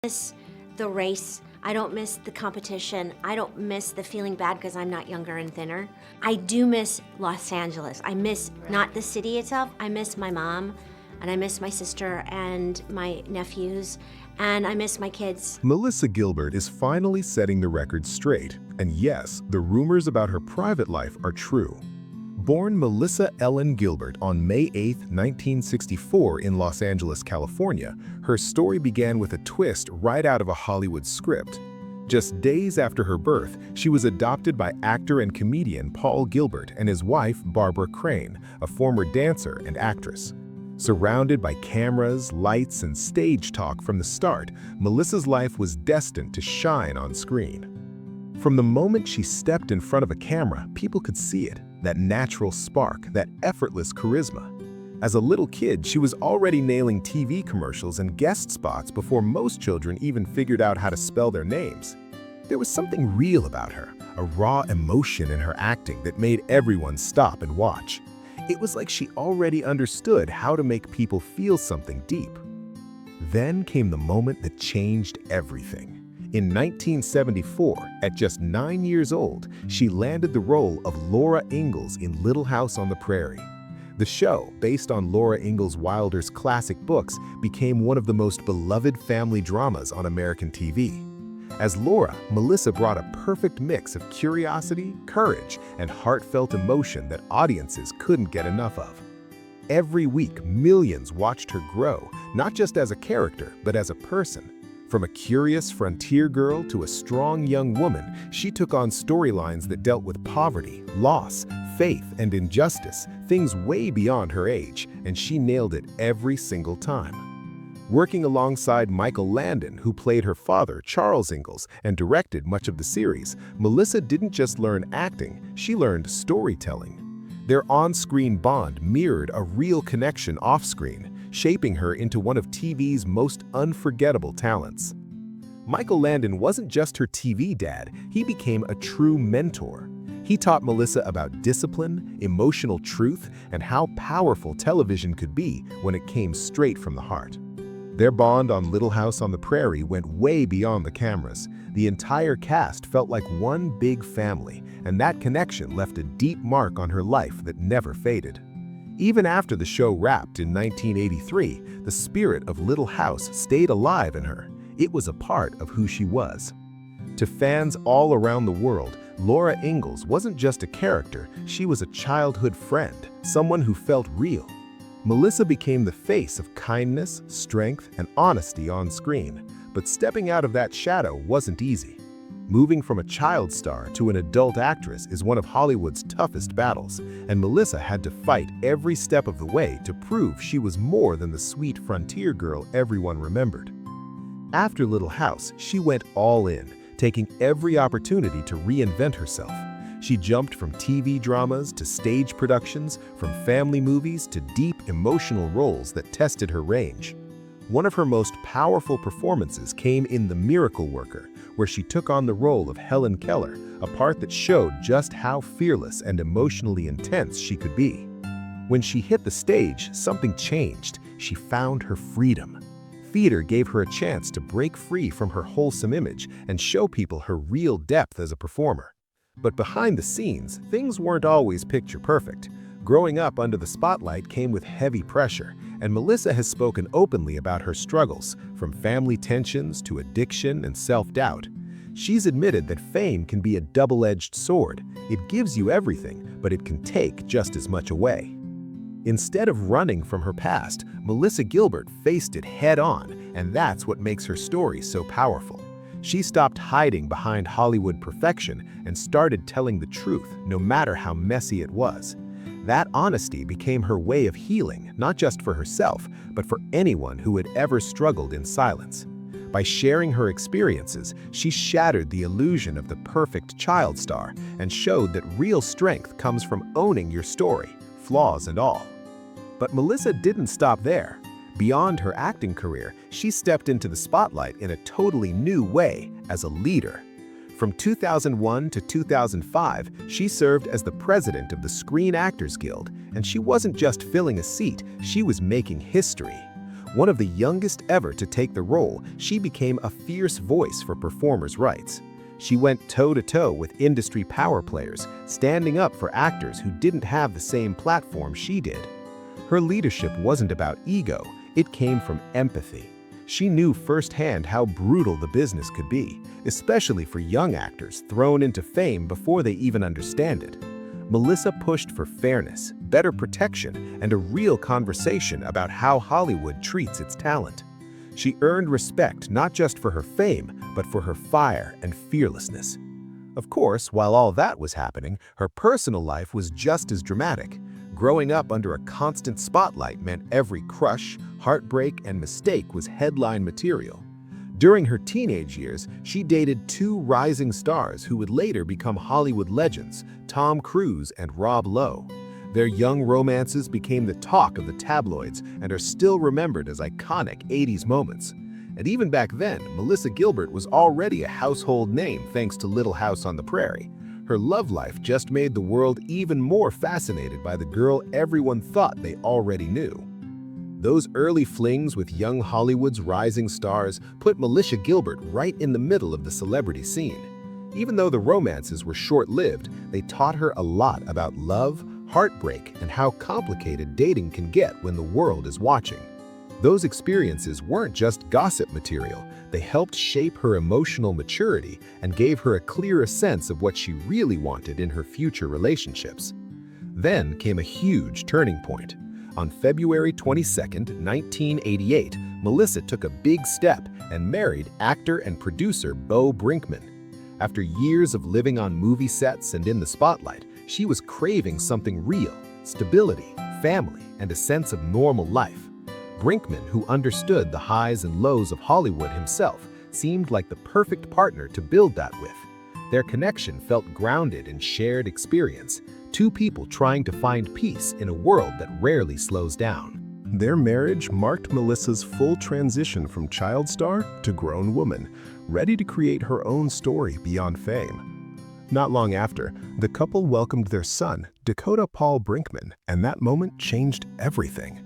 miss the race. I don't miss the competition. I don't miss the feeling bad because I'm not younger and thinner. I do miss Los Angeles. I miss not the city itself. I miss my mom, and I miss my sister and my nephews, and I miss my kids. Melissa Gilbert is finally setting the record straight. And yes, the rumors about her private life are true. Born Melissa Ellen Gilbert on May 8, 1964 in Los Angeles, California, her story began with a twist right out of a Hollywood script. Just days after her birth, she was adopted by actor and comedian Paul Gilbert and his wife, Barbara Crane, a former dancer and actress. Surrounded by cameras, lights, and stage talk from the start, Melissa's life was destined to shine on screen. From the moment she stepped in front of a camera, people could see it, that natural spark, that effortless charisma. As a little kid, she was already nailing TV commercials and guest spots before most children even figured out how to spell their names. There was something real about her, a raw emotion in her acting that made everyone stop and watch. It was like she already understood how to make people feel something deep. Then came the moment that changed everything. In 1974, at just 9 years old, she landed the role of Laura Ingalls in Little House on the Prairie. The show, based on Laura Ingalls Wilder's classic books, became one of the most beloved family dramas on American TV. As Laura, Melissa brought a perfect mix of curiosity, courage, and heartfelt emotion that audiences couldn't get enough of. Every week, millions watched her grow, not just as a character, but as a person. From a curious frontier girl to a strong young woman, she took on storylines that dealt with poverty, loss, faith, and injustice, things way beyond her age, and she nailed it every single time. Working alongside Michael Landon, who played her father, Charles Ingalls, and directed much of the series, Melissa didn't just learn acting, she learned storytelling. Their on-screen bond mirrored a real connection off-screen, shaping her into one of TV's most unforgettable talents. Michael Landon wasn't just her TV dad, he became a true mentor. He taught Melissa about discipline, emotional truth, and how powerful television could be when it came straight from the heart. Their bond on Little House on the Prairie went way beyond the cameras. The entire cast felt like one big family, and that connection left a deep mark on her life that never faded. Even after the show wrapped in 1983, the spirit of Little House stayed alive in her. It was a part of who she was. To fans all around the world, Laura Ingalls wasn't just a character, she was a childhood friend, someone who felt real. Melissa became the face of kindness, strength, and honesty on screen, but stepping out of that shadow wasn't easy. Moving from a child star to an adult actress is one of Hollywood's toughest battles, and Melissa had to fight every step of the way to prove she was more than the sweet frontier girl everyone remembered. After Little House, she went all in, taking every opportunity to reinvent herself. She jumped from TV dramas to stage productions, from family movies to deep emotional roles that tested her range. One of her most powerful performances came in The Miracle Worker, where she took on the role of Helen Keller, a part that showed just how fearless and emotionally intense she could be. When she hit the stage, something changed. She found her freedom. Theater gave her a chance to break free from her wholesome image and show people her real depth as a performer. But behind the scenes, things weren't always picture perfect. Growing up under the spotlight came with heavy pressure, and Melissa has spoken openly about her struggles, from family tensions to addiction and self-doubt. She's admitted that fame can be a double-edged sword. It gives you everything, but it can take just as much away. Instead of running from her past, Melissa Gilbert faced it head-on, and that's what makes her story so powerful. She stopped hiding behind Hollywood perfection and started telling the truth, no matter how messy it was. That honesty became her way of healing, not just for herself, but for anyone who had ever struggled in silence. By sharing her experiences, she shattered the illusion of the perfect child star and showed that real strength comes from owning your story, flaws and all. But Melissa didn't stop there. Beyond her acting career, she stepped into the spotlight in a totally new way as a leader. From 2001 to 2005, she served as the president of the Screen Actors Guild, and she wasn't just filling a seat, she was making history. One of the youngest ever to take the role, she became a fierce voice for performers' rights. She went toe-to-toe with industry power players, standing up for actors who didn't have the same platform she did. Her leadership wasn't about ego, it came from empathy. She knew firsthand how brutal the business could be, especially for young actors thrown into fame before they even understand it. Melissa pushed for fairness, better protection, and a real conversation about how Hollywood treats its talent. She earned respect not just for her fame, but for her fire and fearlessness. Of course, while all that was happening, her personal life was just as dramatic. Growing up under a constant spotlight meant every crush, heartbreak, and mistake was headline material. During her teenage years, she dated two rising stars who would later become Hollywood legends, Tom Cruise and Rob Lowe. Their young romances became the talk of the tabloids and are still remembered as iconic 80s moments. And even back then, Melissa Gilbert was already a household name thanks to Little House on the Prairie. Her love life just made the world even more fascinated by the girl everyone thought they already knew. Those early flings with young Hollywood's rising stars put Melissa Gilbert right in the middle of the celebrity scene. Even though the romances were short-lived, they taught her a lot about love, heartbreak, and how complicated dating can get when the world is watching. Those experiences weren't just gossip material, they helped shape her emotional maturity and gave her a clearer sense of what she really wanted in her future relationships. Then came a huge turning point. On February 22, 1988, Melissa took a big step and married actor and producer Beau Brinkman. After years of living on movie sets and in the spotlight, she was craving something real, stability, family, and a sense of normal life. Brinkman, who understood the highs and lows of Hollywood himself, seemed like the perfect partner to build that with. Their connection felt grounded in shared experience, two people trying to find peace in a world that rarely slows down. Their marriage marked Melissa's full transition from child star to grown woman, ready to create her own story beyond fame. Not long after, the couple welcomed their son, Dakota Paul Brinkman, and that moment changed everything.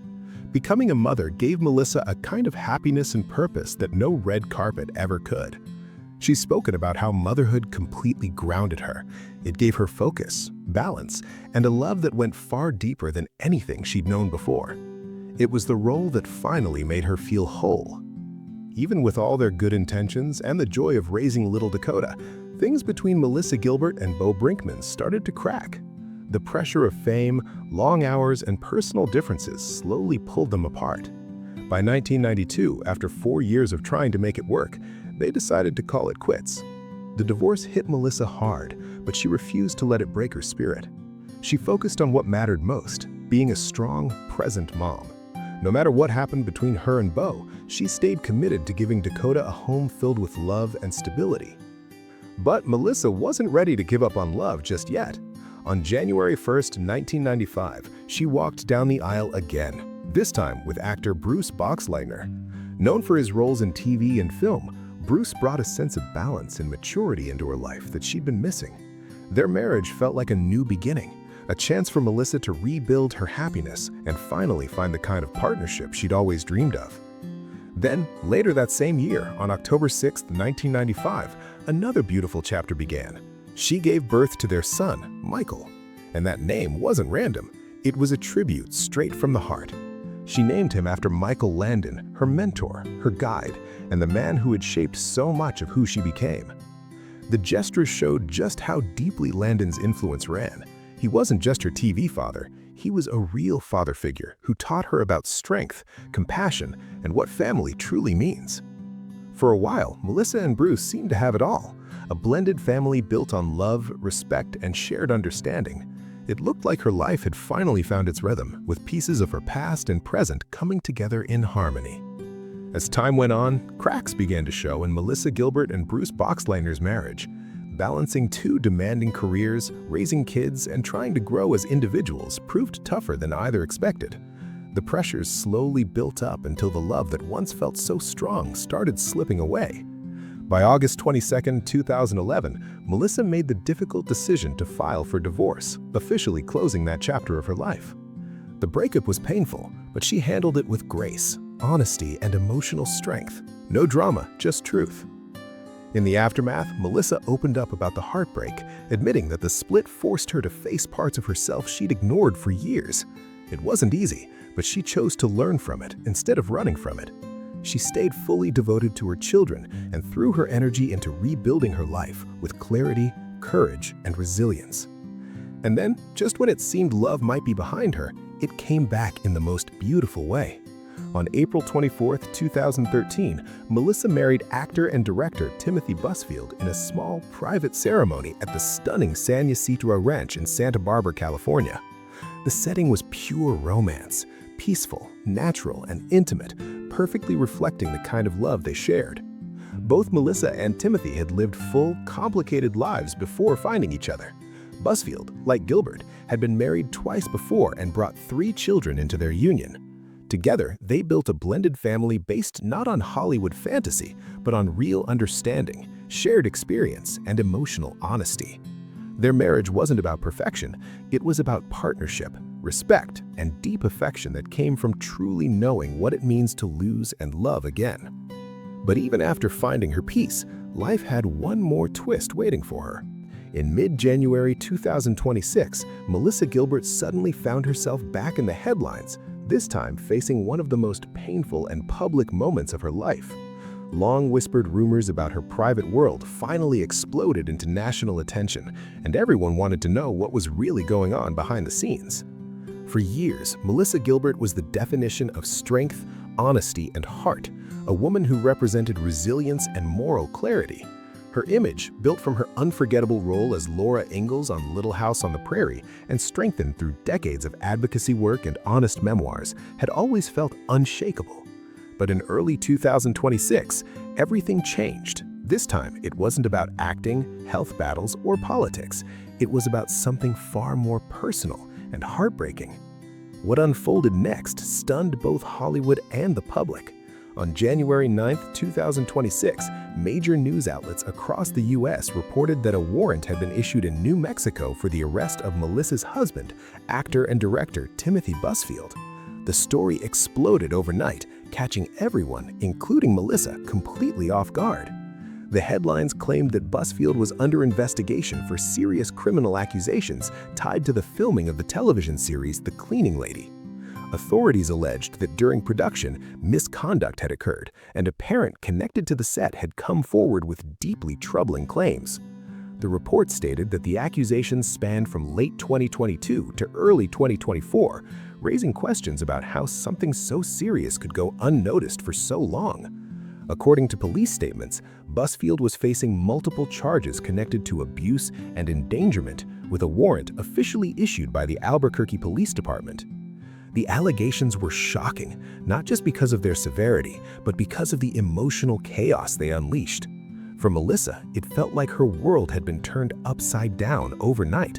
Becoming a mother gave Melissa a kind of happiness and purpose that no red carpet ever could. She's spoken about how motherhood completely grounded her. It gave her focus, balance, and a love that went far deeper than anything she'd known before. It was the role that finally made her feel whole. Even with all their good intentions and the joy of raising little Dakota, things between Melissa Gilbert and Beau Brinkman started to crack. The pressure of fame, long hours, and personal differences slowly pulled them apart. By 1992, after 4 years of trying to make it work, they decided to call it quits. The divorce hit Melissa hard, but she refused to let it break her spirit. She focused on what mattered most, being a strong, present mom. No matter what happened between her and Beau, she stayed committed to giving Dakota a home filled with love and stability. But Melissa wasn't ready to give up on love just yet. On January 1st, 1995, she walked down the aisle again, this time with actor Bruce Boxleitner. Known for his roles in TV and film, Bruce brought a sense of balance and maturity into her life that she'd been missing. Their marriage felt like a new beginning, a chance for Melissa to rebuild her happiness and finally find the kind of partnership she'd always dreamed of. Then, later that same year, on October 6, 1995, another beautiful chapter began. She gave birth to their son, Michael. And that name wasn't random. It was a tribute straight from the heart. She named him after Michael Landon, her mentor, her guide, and the man who had shaped so much of who she became. The gesture showed just how deeply Landon's influence ran. He wasn't just her TV father, he was a real father figure who taught her about strength, compassion, and what family truly means. For a while, Melissa and Bruce seemed to have it all, a blended family built on love, respect, and shared understanding. It looked like her life had finally found its rhythm, with pieces of her past and present coming together in harmony. As time went on, cracks began to show in Melissa Gilbert and Bruce Boxleitner's marriage. Balancing two demanding careers, raising kids, and trying to grow as individuals proved tougher than either expected. The pressures slowly built up until the love that once felt so strong started slipping away. By August 22, 2011, Melissa made the difficult decision to file for divorce, officially closing that chapter of her life. The breakup was painful, but she handled it with grace. honesty, and emotional strength. No drama, just truth. In the aftermath, Melissa opened up about the heartbreak, admitting that the split forced her to face parts of herself she'd ignored for years. It wasn't easy, but she chose to learn from it instead of running from it. She stayed fully devoted to her children and threw her energy into rebuilding her life with clarity, courage, and resilience. And then, just when it seemed love might be behind her, it came back in the most beautiful way. On April 24, 2013, Melissa married actor and director Timothy Busfield in a small, private ceremony at the stunning San Ysidro Ranch in Santa Barbara, California. The setting was pure romance, peaceful, natural, and intimate, perfectly reflecting the kind of love they shared. Both Melissa and Timothy had lived full, complicated lives before finding each other. Busfield, like Gilbert, had been married twice before and brought 3 children into their union. Together, they built a blended family based not on Hollywood fantasy, but on real understanding, shared experience, and emotional honesty. Their marriage wasn't about perfection, it was about partnership, respect, and deep affection that came from truly knowing what it means to lose and love again. But even after finding her peace, life had one more twist waiting for her. In mid-January 2026, Melissa Gilbert suddenly found herself back in the headlines, this time facing one of the most painful and public moments of her life. Long whispered rumors about her private world finally exploded into national attention, and everyone wanted to know what was really going on behind the scenes. For years, Melissa Gilbert was the definition of strength, honesty, and heart, a woman who represented resilience and moral clarity. Her image, built from her unforgettable role as Laura Ingalls on Little House on the Prairie and strengthened through decades of advocacy work and honest memoirs, had always felt unshakable. But in early 2026, everything changed. This time, it wasn't about acting, health battles, or politics. It was about something far more personal and heartbreaking. What unfolded next stunned both Hollywood and the public. On January 9, 2026, major news outlets across the U.S. reported that a warrant had been issued in New Mexico for the arrest of Melissa's husband, actor and director Timothy Busfield. The story exploded overnight, catching everyone, including Melissa, completely off guard. The headlines claimed that Busfield was under investigation for serious criminal accusations tied to the filming of the television series The Cleaning Lady. Authorities alleged that during production, misconduct had occurred, and a parent connected to the set had come forward with deeply troubling claims. The report stated that the accusations spanned from late 2022 to early 2024, raising questions about how something so serious could go unnoticed for so long. According to police statements, Busfield was facing multiple charges connected to abuse and endangerment, with a warrant officially issued by the Albuquerque Police Department. The allegations were shocking, not just because of their severity, but because of the emotional chaos they unleashed. For Melissa, it felt like her world had been turned upside down overnight.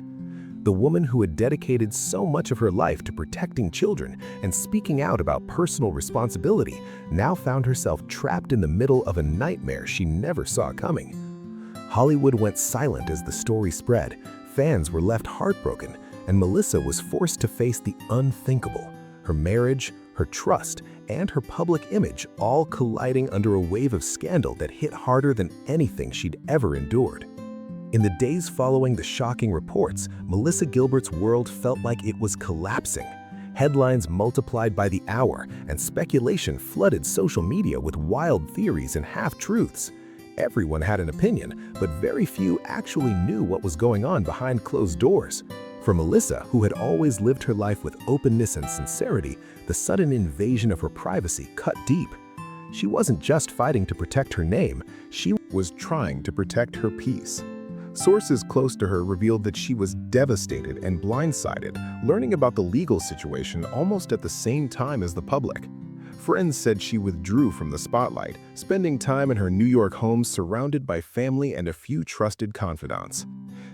The woman who had dedicated so much of her life to protecting children and speaking out about personal responsibility now found herself trapped in the middle of a nightmare she never saw coming. Hollywood went silent as the story spread, fans were left heartbroken, and Melissa was forced to face the unthinkable. Her marriage, her trust, and her public image all colliding under a wave of scandal that hit harder than anything she'd ever endured. In the days following the shocking reports, Melissa Gilbert's world felt like it was collapsing. Headlines multiplied by the hour, and speculation flooded social media with wild theories and half-truths. Everyone had an opinion, but very few actually knew what was going on behind closed doors. For Melissa, who had always lived her life with openness and sincerity, the sudden invasion of her privacy cut deep. She wasn't just fighting to protect her name, she was trying to protect her peace. Sources close to her revealed that she was devastated and blindsided, learning about the legal situation almost at the same time as the public. Friends said she withdrew from the spotlight, spending time in her New York home surrounded by family and a few trusted confidants.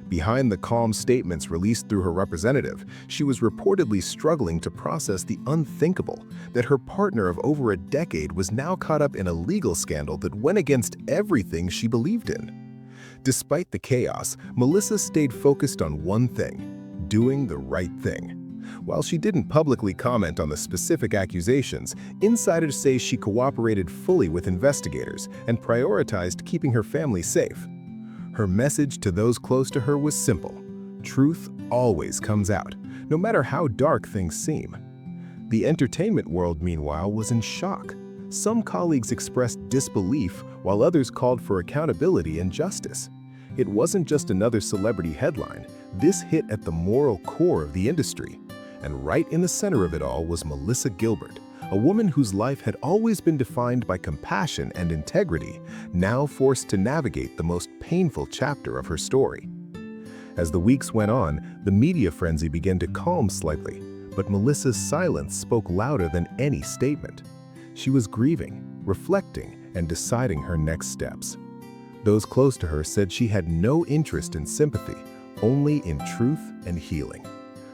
Behind the calm statements released through her representative, she was reportedly struggling to process the unthinkable, that her partner of over a decade was now caught up in a legal scandal that went against everything she believed in. Despite the chaos, Melissa stayed focused on one thing: doing the right thing. While she didn't publicly comment on the specific accusations, insiders say she cooperated fully with investigators and prioritized keeping her family safe. Her message to those close to her was simple: truth always comes out, no matter how dark things seem. The entertainment world, meanwhile, was in shock. Some colleagues expressed disbelief, while others called for accountability and justice. It wasn't just another celebrity headline. This hit at the moral core of the industry. And right in the center of it all was Melissa Gilbert, a woman whose life had always been defined by compassion and integrity, now forced to navigate the most painful chapter of her story. As the weeks went on, the media frenzy began to calm slightly, but Melissa's silence spoke louder than any statement. She was grieving, reflecting, and deciding her next steps. Those close to her said she had no interest in sympathy, only in truth and healing.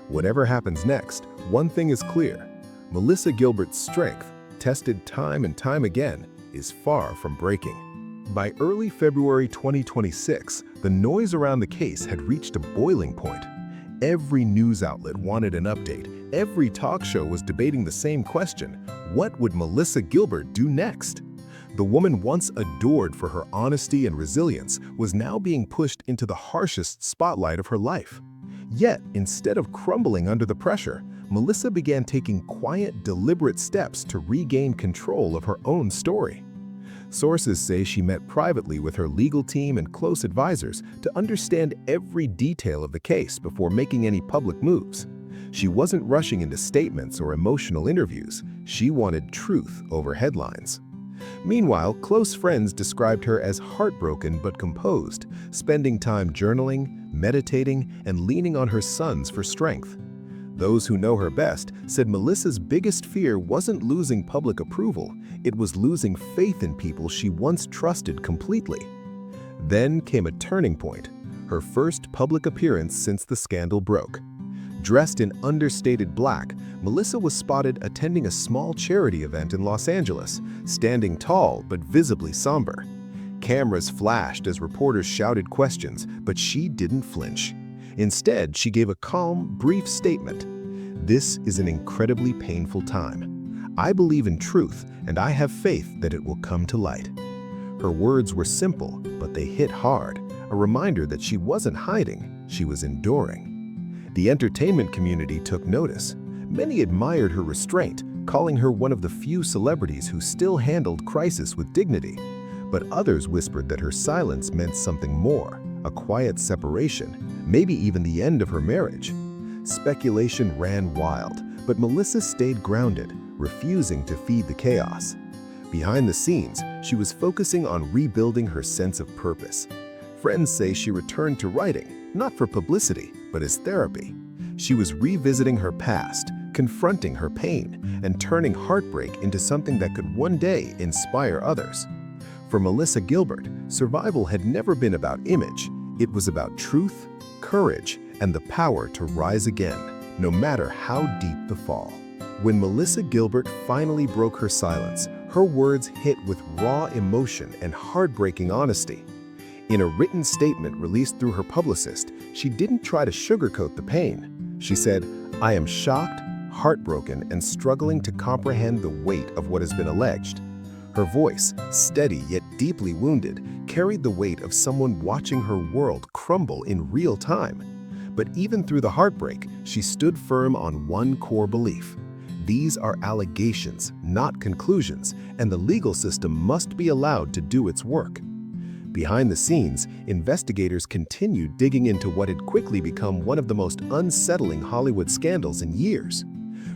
Whatever happens next, one thing is clear: Melissa Gilbert's strength, tested time and time again, is far from breaking. By early February 2026, the noise around the case had reached a boiling point. Every news outlet wanted an update. Every talk show was debating the same question: what would Melissa Gilbert do next? The woman once adored for her honesty and resilience was now being pushed into the harshest spotlight of her life. Yet, instead of crumbling under the pressure, Melissa began taking quiet, deliberate steps to regain control of her own story. Sources say she met privately with her legal team and close advisors to understand every detail of the case before making any public moves. She wasn't rushing into statements or emotional interviews. She wanted truth over headlines. Meanwhile, close friends described her as heartbroken but composed, spending time journaling, meditating, and leaning on her sons for strength. Those who know her best said Melissa's biggest fear wasn't losing public approval, it was losing faith in people she once trusted completely. Then came a turning point, her first public appearance since the scandal broke. Dressed in understated black, Melissa was spotted attending a small charity event in Los Angeles, standing tall but visibly somber. Cameras flashed as reporters shouted questions, but she didn't flinch. Instead, she gave a calm, brief statement. "This is an incredibly painful time. I believe in truth, and I have faith that it will come to light." Her words were simple, but they hit hard, a reminder that she wasn't hiding, she was enduring. The entertainment community took notice. Many admired her restraint, calling her one of the few celebrities who still handled crisis with dignity. But others whispered that her silence meant something more, a quiet separation, maybe even the end of her marriage. Speculation ran wild, but Melissa stayed grounded, refusing to feed the chaos. Behind the scenes, she was focusing on rebuilding her sense of purpose. Friends say she returned to writing, not for publicity, but as therapy. She was revisiting her past, confronting her pain, and turning heartbreak into something that could one day inspire others. For Melissa Gilbert, survival had never been about image. It was about truth, courage, and the power to rise again, no matter how deep the fall. When Melissa Gilbert finally broke her silence, her words hit with raw emotion and heartbreaking honesty. In a written statement released through her publicist, she didn't try to sugarcoat the pain. She said, "I am shocked, heartbroken, and struggling to comprehend the weight of what has been alleged." Her voice, steady yet deeply wounded, carried the weight of someone watching her world crumble in real time. But even through the heartbreak, she stood firm on one core belief. These are allegations, not conclusions, and the legal system must be allowed to do its work. Behind the scenes, investigators continued digging into what had quickly become one of the most unsettling Hollywood scandals in years.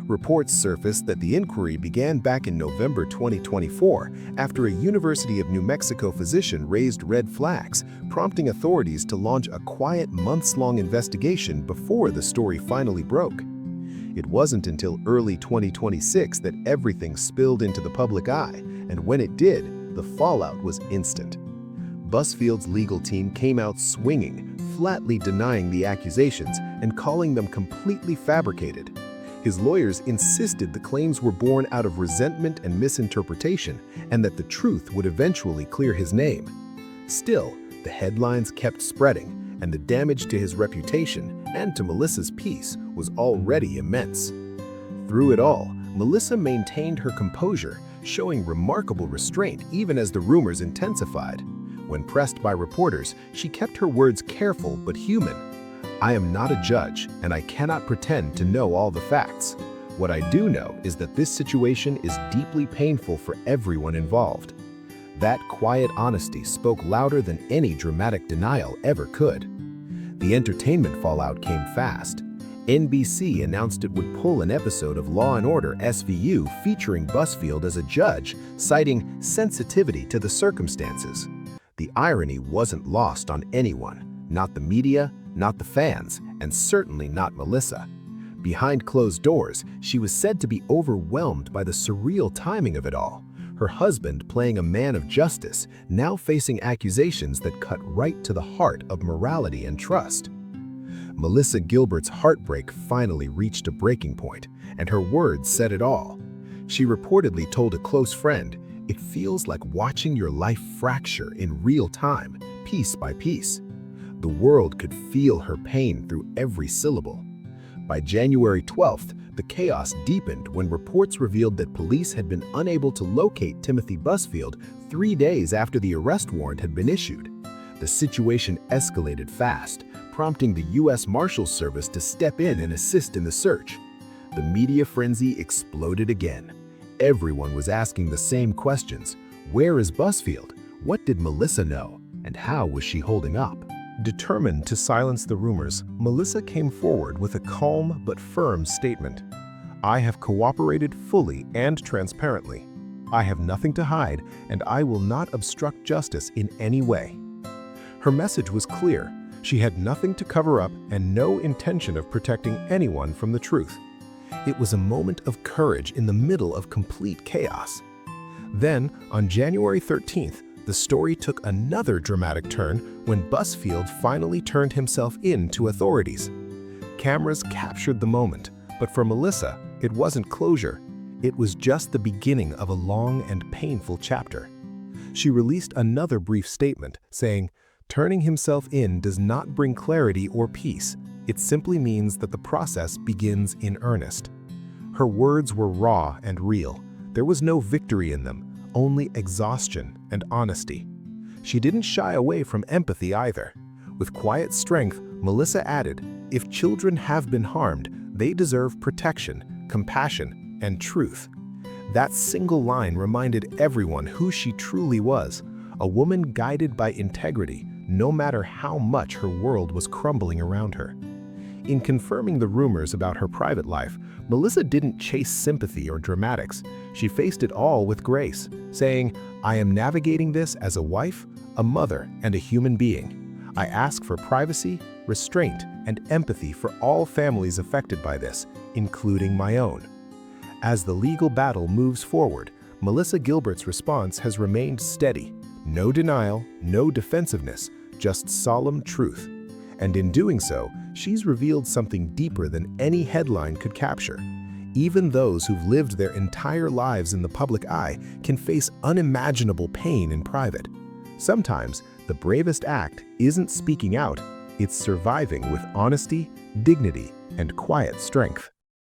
Reports surfaced that the inquiry began back in November 2024 after a University of New Mexico physician raised red flags, prompting authorities to launch a quiet months-long investigation before the story finally broke. It wasn't until early 2026 that everything spilled into the public eye, and when it did, the fallout was instant. Busfield's legal team came out swinging, flatly denying the accusations and calling them completely fabricated. His lawyers insisted the claims were born out of resentment and misinterpretation, and that the truth would eventually clear his name. Still, the headlines kept spreading, and the damage to his reputation and to Melissa's peace was already immense. Through it all, Melissa maintained her composure, showing remarkable restraint even as the rumors intensified. When pressed by reporters, she kept her words careful but human. "I am not a judge, and I cannot pretend to know all the facts. What I do know is that this situation is deeply painful for everyone involved." That quiet honesty spoke louder than any dramatic denial ever could. The entertainment fallout came fast. NBC announced it would pull an episode of Law & Order SVU featuring Busfield as a judge, citing sensitivity to the circumstances. The irony wasn't lost on anyone, not the media, not the fans, and certainly not Melissa. Behind closed doors, she was said to be overwhelmed by the surreal timing of it all. Her husband, playing a man of justice, now facing accusations that cut right to the heart of morality and trust. Melissa Gilbert's heartbreak finally reached a breaking point, and her words said it all. She reportedly told a close friend, "It feels like watching your life fracture in real time, piece by piece." The world could feel her pain through every syllable. By January 12th, the chaos deepened when reports revealed that police had been unable to locate Timothy Busfield 3 days after the arrest warrant had been issued. The situation escalated fast, prompting the U.S. Marshals Service to step in and assist in the search. The media frenzy exploded again. Everyone was asking the same questions. Where is Busfield? What did Melissa know? And how was she holding up? Determined to silence the rumors, Melissa came forward with a calm but firm statement. "I have cooperated fully and transparently. I have nothing to hide, and I will not obstruct justice in any way." Her message was clear. She had nothing to cover up and no intention of protecting anyone from the truth. It was a moment of courage in the middle of complete chaos. Then, on January 13th, the story took another dramatic turn when Busfield finally turned himself in to authorities. Cameras captured the moment, but for Melissa, it wasn't closure. It was just the beginning of a long and painful chapter. She released another brief statement saying, "Turning himself in does not bring clarity or peace. It simply means that the process begins in earnest." Her words were raw and real. There was no victory in them, only exhaustion and honesty. She didn't shy away from empathy either. With quiet strength, Melissa added, "If children have been harmed, they deserve protection, compassion, and truth." That single line reminded everyone who she truly was, a woman guided by integrity, no matter how much her world was crumbling around her. In confirming the rumors about her private life, Melissa didn't chase sympathy or dramatics. She faced it all with grace, saying, "I am navigating this as a wife, a mother, and a human being. I ask for privacy, restraint, and empathy for all families affected by this, including my own." As the legal battle moves forward, Melissa Gilbert's response has remained steady. No denial, no defensiveness, just solemn truth. And in doing so, she's revealed something deeper than any headline could capture. Even those who've lived their entire lives in the public eye can face unimaginable pain in private. Sometimes, the bravest act isn't speaking out, it's surviving with honesty, dignity, and quiet strength.